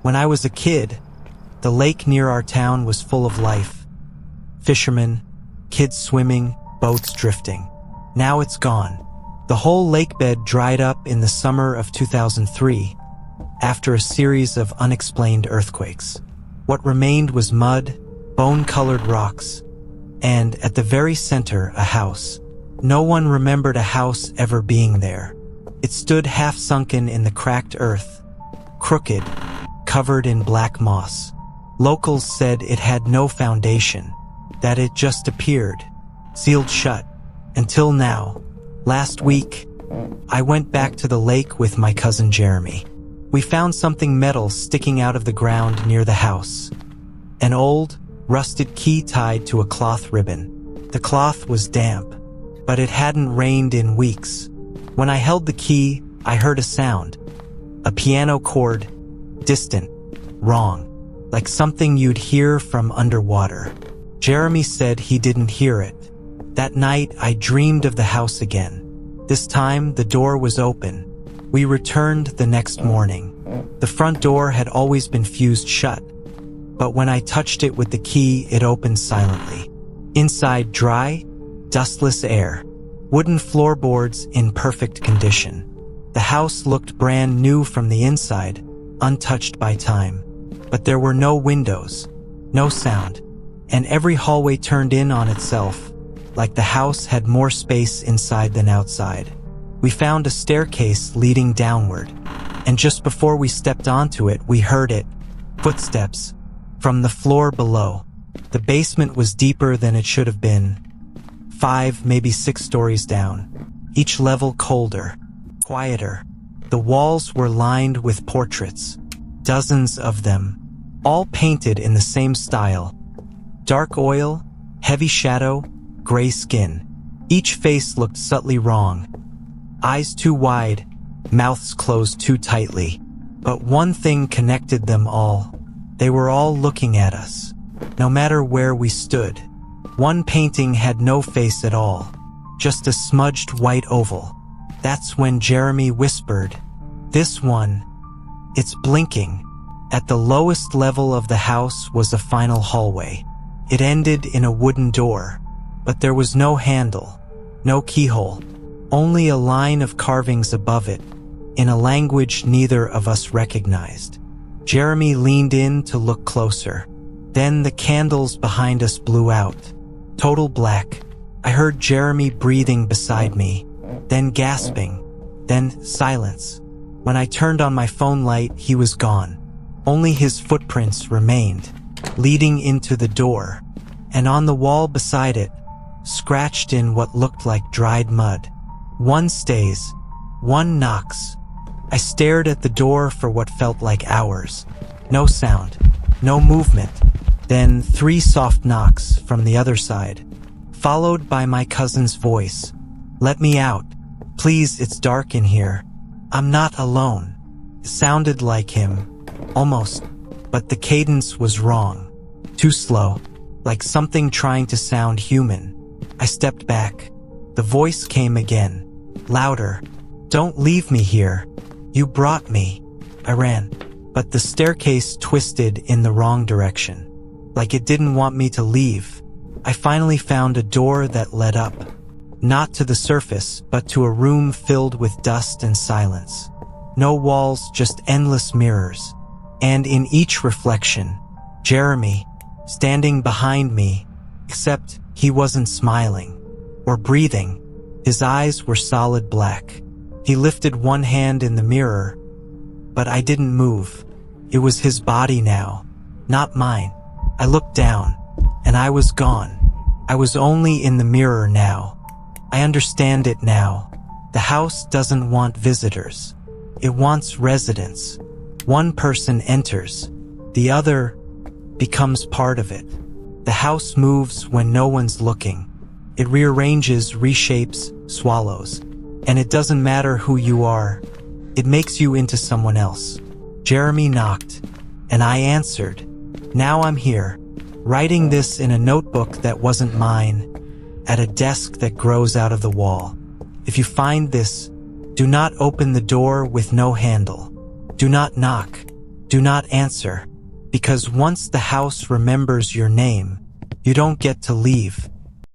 When I was a kid, the lake near our town was full of life. Fishermen, kids swimming, boats drifting. Now it's gone. The whole lake bed dried up in the summer of 2003 after a series of unexplained earthquakes. What remained was mud, bone-colored rocks, and at the very center, a house. No one remembered a house ever being there. It stood half-sunken in the cracked earth, crooked, covered in black moss. Locals said it had no foundation, that it just appeared, sealed shut, until now. Last week, I went back to the lake with my cousin Jeremy. We found something metal sticking out of the ground near the house. An old, rusted key tied to a cloth ribbon. The cloth was damp, but it hadn't rained in weeks. When I held the key, I heard a sound. A piano chord, distant, wrong, like something you'd hear from underwater. Jeremy said he didn't hear it. That night, I dreamed of the house again. This time, the door was open. We returned the next morning. The front door had always been fused shut, but when I touched it with the key, it opened silently. Inside, dry, dustless air. Wooden floorboards in perfect condition. The house looked brand new from the inside, untouched by time. But there were no windows, no sound, and every hallway turned in on itself, like the house had more space inside than outside. We found a staircase leading downward, and just before we stepped onto it, we heard it, footsteps, from the floor below. The basement was deeper than it should have been, 5, maybe 6 stories down. Each level colder, quieter. The walls were lined with portraits, dozens of them, all painted in the same style. Dark oil, heavy shadow, gray skin. Each face looked subtly wrong. Eyes too wide, mouths closed too tightly. But one thing connected them all. They were all looking at us, no matter where we stood. One painting had no face at all, just a smudged white oval. That's when Jeremy whispered, "This one, it's blinking." At the lowest level of the house was a final hallway. It ended in a wooden door, but there was no handle, no keyhole, only a line of carvings above it, in a language neither of us recognized. Jeremy leaned in to look closer. Then the candles behind us blew out. Total black. I heard Jeremy breathing beside me, then gasping, then silence. When I turned on my phone light, he was gone. Only his footprints remained, leading into the door, and on the wall beside it, scratched in what looked like dried mud. One stays, one knocks. I stared at the door for what felt like hours. No sound, no movement. Then 3 soft knocks from the other side, followed by my cousin's voice. "Let me out. Please, it's dark in here. I'm not alone." It sounded like him, almost, but the cadence was wrong. Too slow, like something trying to sound human. I stepped back. The voice came again, louder. "Don't leave me here. You brought me." I ran, but the staircase twisted in the wrong direction, like it didn't want me to leave. I finally found a door that led up, not to the surface, but to a room filled with dust and silence. No walls, just endless mirrors. And in each reflection, Jeremy, standing behind me, except he wasn't smiling or breathing. His eyes were solid black. He lifted one hand in the mirror, but I didn't move. It was his body now, not mine. I looked down, and I was gone. I was only in the mirror now. I understand it now. The house doesn't want visitors. It wants residents. One person enters, the other becomes part of it. The house moves when no one's looking. It rearranges, reshapes, swallows. And it doesn't matter who you are. It makes you into someone else. Jeremy knocked, and I answered. Now I'm here, writing this in a notebook that wasn't mine, at a desk that grows out of the wall. If you find this, do not open the door with no handle. Do not knock. Do not answer, because once the house remembers your name, you don't get to leave.